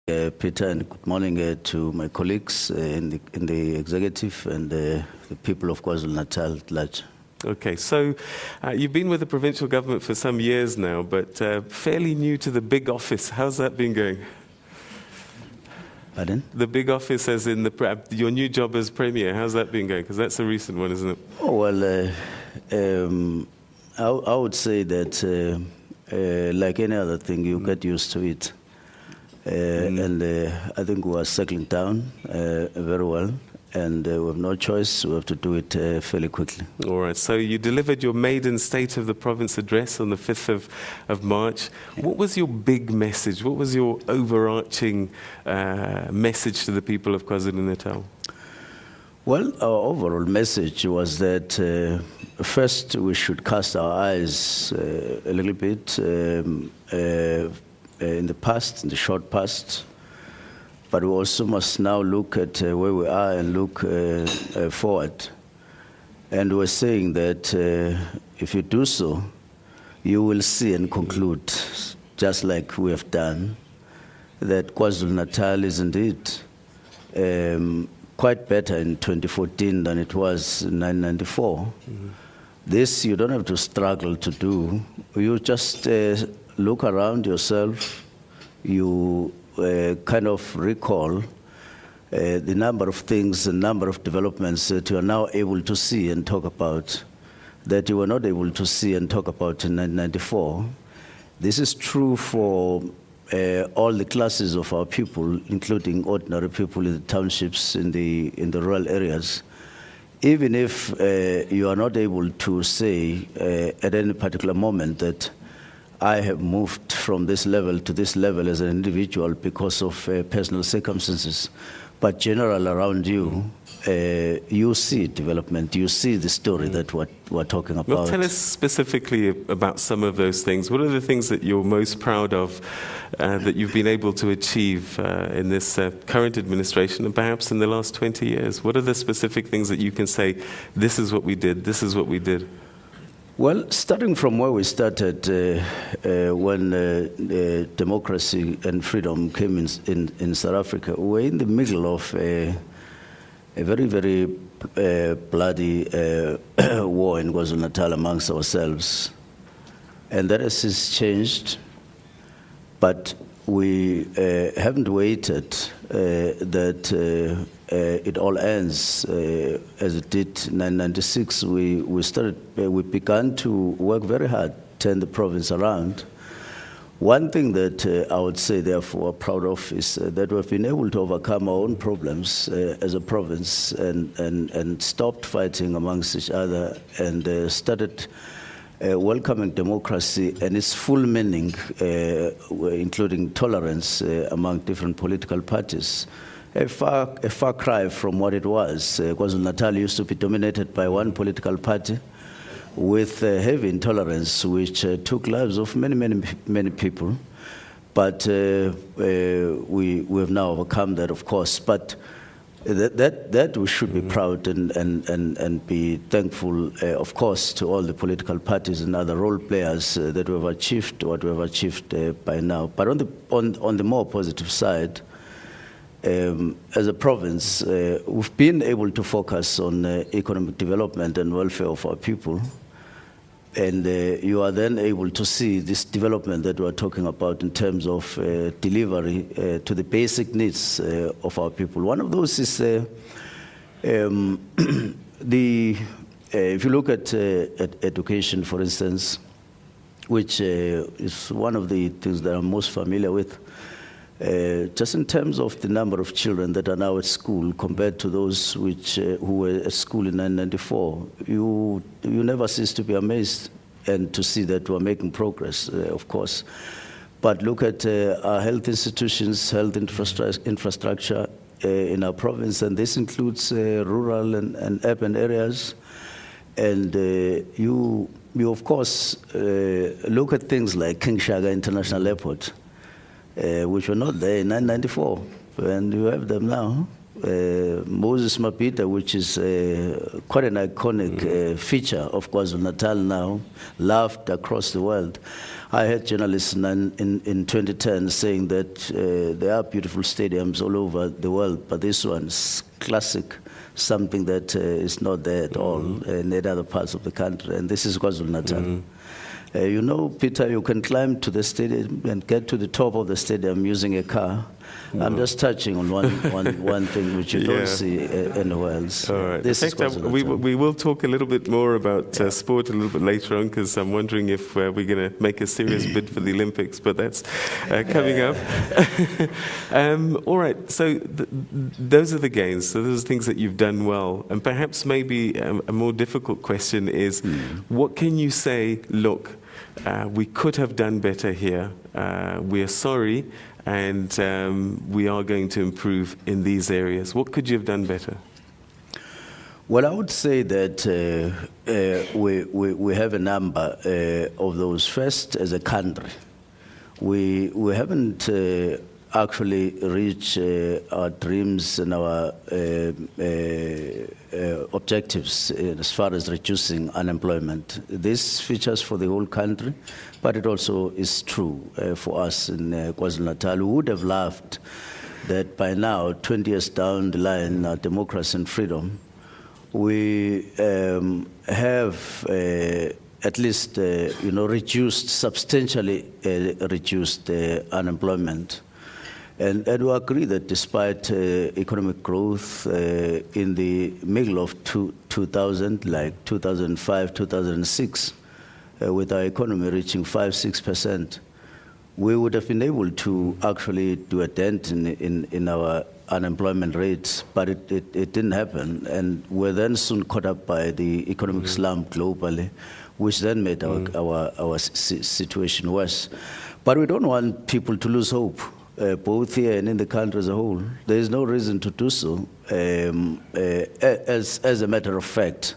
Peter, and good morning to my colleagues in the executive and the people of KwaZulu-Natal at large. Okay, so you've been with the provincial government for some years now, but fairly new to the big office. How's that been going? Pardon? The big office as in your new job as Premier, how's that been going? Because that's a recent one, isn't it? Oh, well, I would say that like any other thing, you get used to it. And I think we are settling down very well, and we have no choice. We have to do it fairly quickly. All right. So you delivered your maiden State of the Province address on the 5th of March. What was your big message? What was your overarching message to the people of KwaZulu-Natal? Well, our overall message was that first we should cast our eyes a little bit in the past, in the short past, but we also must now look at where we are and look forward. And we're saying that if you do so, you will see and conclude, just like we have done, that KwaZulu-Natal is indeed quite better in 2014 than it was in 1994. Mm-hmm. This you don't have to struggle to do. You just look around yourself, you kind of recall the number of things, the number of developments that you are now able to see and talk about that you were not able to see and talk about in 1994. This is true for all the classes of our people, including ordinary people in the townships, in the rural areas. Even if you are not able to say at any particular moment that I have moved from this level to this level as an individual because of personal circumstances, but general around you, you see development, you see the story that we're talking about. Well, tell us specifically about some of those things. What are the things that you're most proud of that you've been able to achieve in this current administration and perhaps in the last 20 years? What are the specific things that you can say, this is what we did, this is what we did? Well, starting from where we started when democracy and freedom came in South Africa, we were in the middle of a very, very bloody war in KwaZulu-Natal amongst ourselves. And that has since changed, but we haven't waited that it all ends as it did in 1996. We began to work very hard, turn the province around. One thing that I would say, therefore, we're proud of is that we've been able to overcome our own problems as a province and stopped fighting amongst each other and started welcoming democracy and its full meaning, including tolerance among different political parties. A far cry from what it was. KwaZulu-Natal used to be dominated by one political party with heavy intolerance, which took lives of many people. But we have now overcome that, of course. But that we should be proud and be thankful, of course, to all the political parties and other role players that we have achieved what we have achieved by now. But on the more positive side, as a province, we've been able to focus on economic development and welfare of our people. And you are then able to see this development that we're talking about in terms of delivery to the basic needs of our people. One of those is if you look at education, for instance, which is one of the things that I'm most familiar with. Just in terms of the number of children that are now at school compared to those who were at school in 1994, you never cease to be amazed and to see that we're making progress, of course. But look at our health institutions, health infrastructure in our province, and this includes rural and urban areas. And you of course, look at things like King Shaka International Airport, which were not there in 1994, and you have them now. Moses Mabhida, which is quite an iconic feature of KwaZulu-Natal now, loved across the world. I heard journalists in 2010 saying that there are beautiful stadiums all over the world, but this one's classic, something that is not there at all in any other parts of the country, and this is KwaZulu-Natal. You know, Peter, you can climb to the stadium and get to the top of the stadium using a car. I'm just touching on one thing which you don't see anywhere else. All right. This is we will talk a little bit more about sport a little bit later on, because I'm wondering if we're going to make a serious bid for the Olympics, but that's coming up. All right, so those are the gains. So those are things that you've done well. And perhaps maybe a more difficult question is, what can you say, look, we could have done better here. We are sorry, and we are going to improve in these areas. What could you have done better? Well, I would say that we have a number of those. First, as a country, we haven't actually reached our dreams and our objectives as far as reducing unemployment. This features for the whole country, but it also is true for us in KwaZulu-Natal. We would have loved that by now, 20 years down the line, our democracy and freedom, we have at least reduced, substantially reduced unemployment. And we agree that despite economic growth in the middle of 2000, like 2005, 2006, with our economy reaching 5-6%, we would have been able to actually do a dent in our unemployment rates, but it didn't happen. And we're then soon caught up by the economic slump globally, which then made our situation worse. But we don't want people to lose hope. Both here and in the country as a whole. There is no reason to do so. As a matter of fact,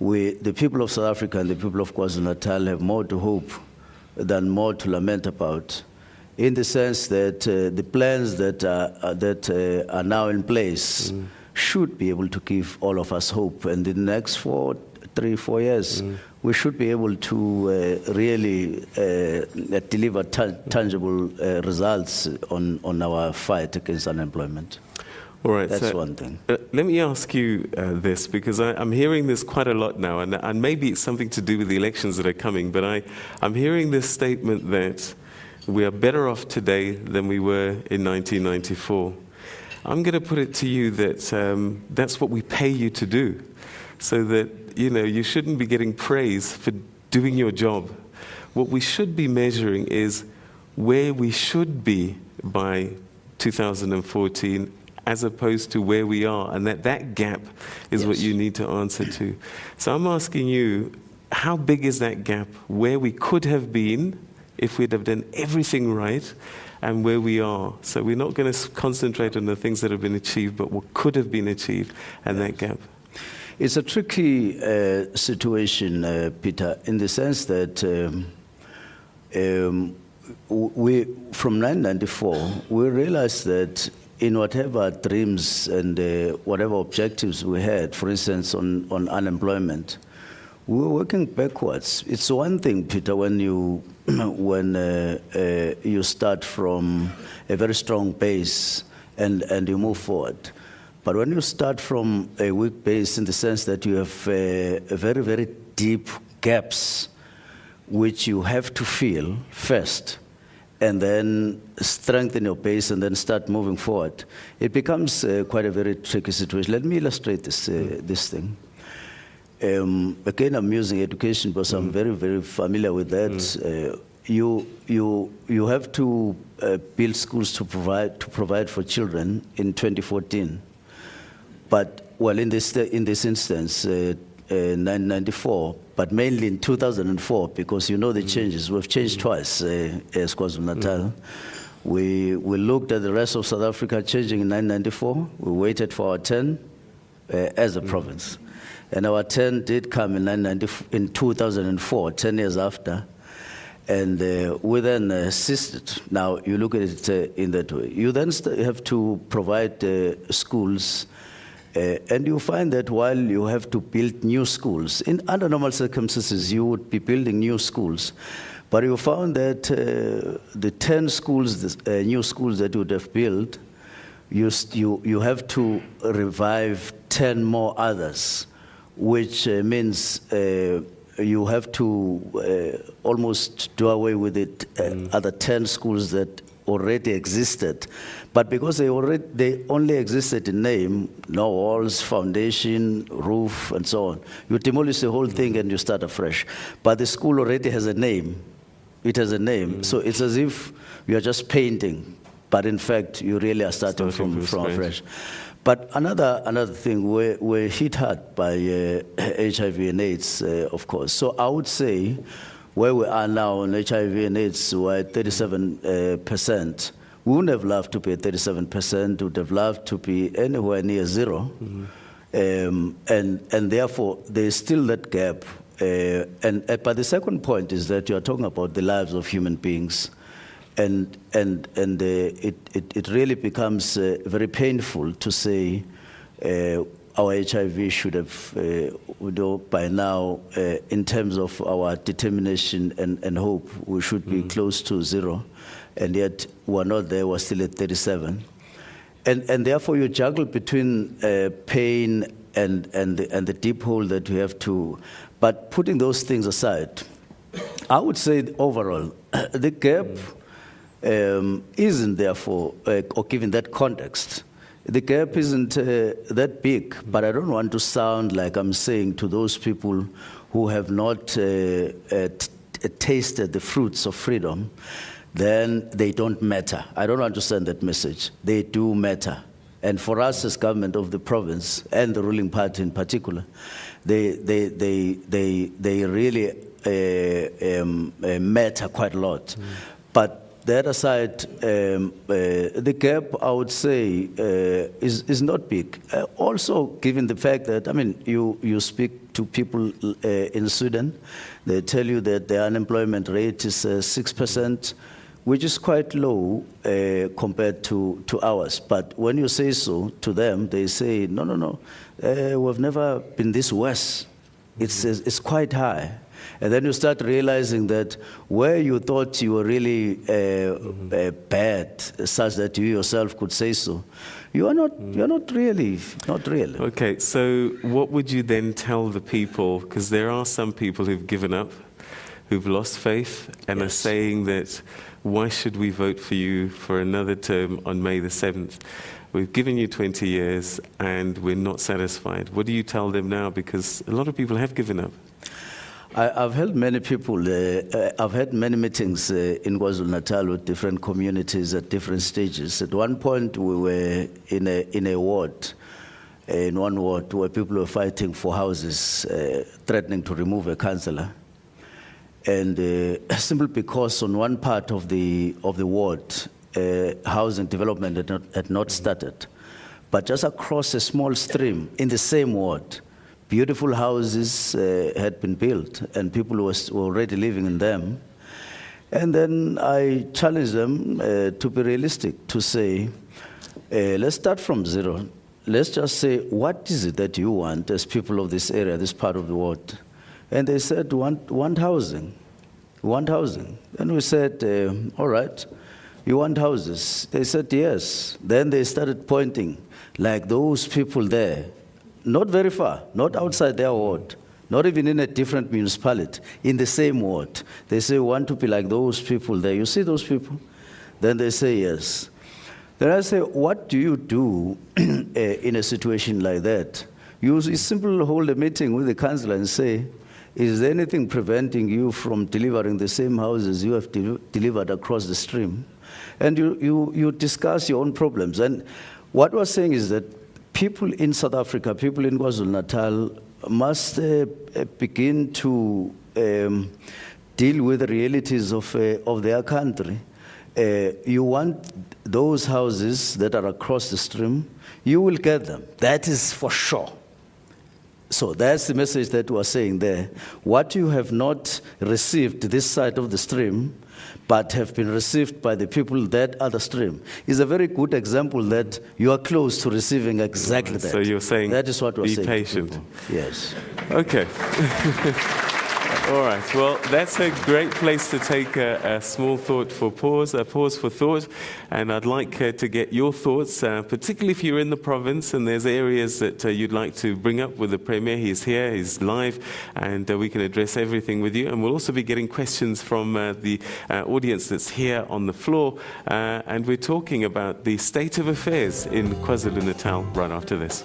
the people of South Africa and the people of KwaZulu-Natal have more to hope than more to lament about, in the sense that the plans that are now in place should be able to give all of us hope. And in the next 3-4 years, we should be able to really deliver tangible results on our fight against unemployment. All right, that's so, one thing. Let me ask you this, because I'm hearing this quite a lot now, and maybe it's something to do with the elections that are coming, but I'm hearing this statement that we are better off today than we were in 1994. I'm going to put it to you that that's what we pay you to do, so that you shouldn't be getting praise for doing your job. What we should be measuring is where we should be by 2014, as opposed to where we are, and that gap is what you need to answer to. So I'm asking you, how big is that gap, where we could have been if we'd have done everything right, and where we are? So we're not going to concentrate on the things that have been achieved, but what could have been achieved, and that gap. It's a tricky situation, Peter, in the sense that we, from 1994, we realized that in whatever dreams and whatever objectives we had, for instance, on unemployment, we were working backwards. It's one thing, Peter, when you start from a very strong base and you move forward. But when you start from a weak base, in the sense that you have very, very deep gaps, which you have to fill first, and then strengthen your base, and then start moving forward, it becomes quite a very tricky situation. Let me illustrate this thing. Again, I'm using education because I'm very, very familiar with that. You have to build schools to provide for children in 2014. But, well, in this instance, 1994, but mainly in 2004, because you know the changes. We've changed twice as KwaZulu-Natal. We looked at the rest of South Africa changing in 1994. We waited for our turn as a province. And our turn did come in 2004, 10 years after. And we then assisted. Now, you look at it in that way. You then have to provide schools, and you find that while you have to build new schools, under normal circumstances, you would be building new schools. But you found that the 10 schools, new schools that you would have built, you have to revive 10 more others, which means you have to almost do away with the other 10 schools that already existed. But because they only existed in name, no walls, foundation, roof, and so on, you demolish the whole thing and you start afresh. But the school already has a name. It has a name. So it's as if you are just painting, but in fact, you really are starting from afresh. But another thing, we're hit hard by HIV and AIDS, of course. So I would say where we are now on HIV and AIDS, we're at 37%. We wouldn't have loved to be at 37%. We would have loved to be anywhere near zero. And therefore, there's still that gap. But the second point is that you are talking about the lives of human beings. And it really becomes very painful to say our HIV should have, by now, in terms of our determination and hope, we should be close to zero, and yet we're not there. We're still at 37, and therefore you juggle between pain and the deep hole that we have to. But putting those things aside, I would say overall the gap. Isn't therefore, or given that context, the gap isn't that big, but I don't want to sound like I'm saying to those people who have not tasted the fruits of freedom, then they don't matter. I don't understand that message. They do matter. And for us as government of the province, and the ruling party in particular, they really matter quite a lot. But the other side, the gap, I would say, is not big. Also, given the fact that, I mean, you speak to people in Sweden, they tell you that the unemployment rate is 6%, which is quite low compared to ours. But when you say so to them, they say, no, we've never been this worse. It's quite high. And then you start realizing that where you thought you were really bad, such that you yourself could say so, you're not really. Okay, so what would you then tell the people? Because there are some people who've given up, who've lost faith, and are saying that, why should we vote for you for another term on May the 7th? We've given you 20 years and we're not satisfied. What do you tell them now? Because a lot of people have given up. I've held many people, I've had many meetings in KwaZulu-Natal with different communities at different stages. At one point, we were in a ward, in one ward, where people were fighting for houses, threatening to remove a councillor. And simply because on one part of the ward, housing development had not started. But just across a small stream in the same ward, beautiful houses had been built, and people were already living in them. And then I challenged them to be realistic, to say, let's start from zero. Let's just say, what is it that you want as people of this area, this part of the world? And they said, want housing. Want housing. And we said, all right, you want houses? They said, yes. Then they started pointing, like those people there, not very far, not outside their ward, not even in a different municipality, in the same ward. They say, we want to be like those people there. You see those people? Then they say, yes. Then I say, what do you do in a situation like that? You simply hold a meeting with the councillor and say, is there anything preventing you from delivering the same houses you have delivered across the stream? And you discuss your own problems. And what we're saying is that people in South Africa, people in KwaZulu-Natal must begin to deal with the realities of their country. You want those houses that are across the stream, you will get them. That is for sure. So that's the message that we're saying there. What you have not received this side of the stream, but have been received by the people that other stream, is a very good example that you are close to receiving exactly that. So you're saying that is what we're be saying. patient. Yes. Okay. All right. Well, that's a great place to take a small thought for pause, a pause for thought. And I'd like to get your thoughts, particularly if you're in the province and there's areas that you'd like to bring up with the Premier. He's here, he's live, and we can address everything with you. And we'll also be getting questions from the audience that's here on the floor. And we're talking about the state of affairs in KwaZulu-Natal right after this.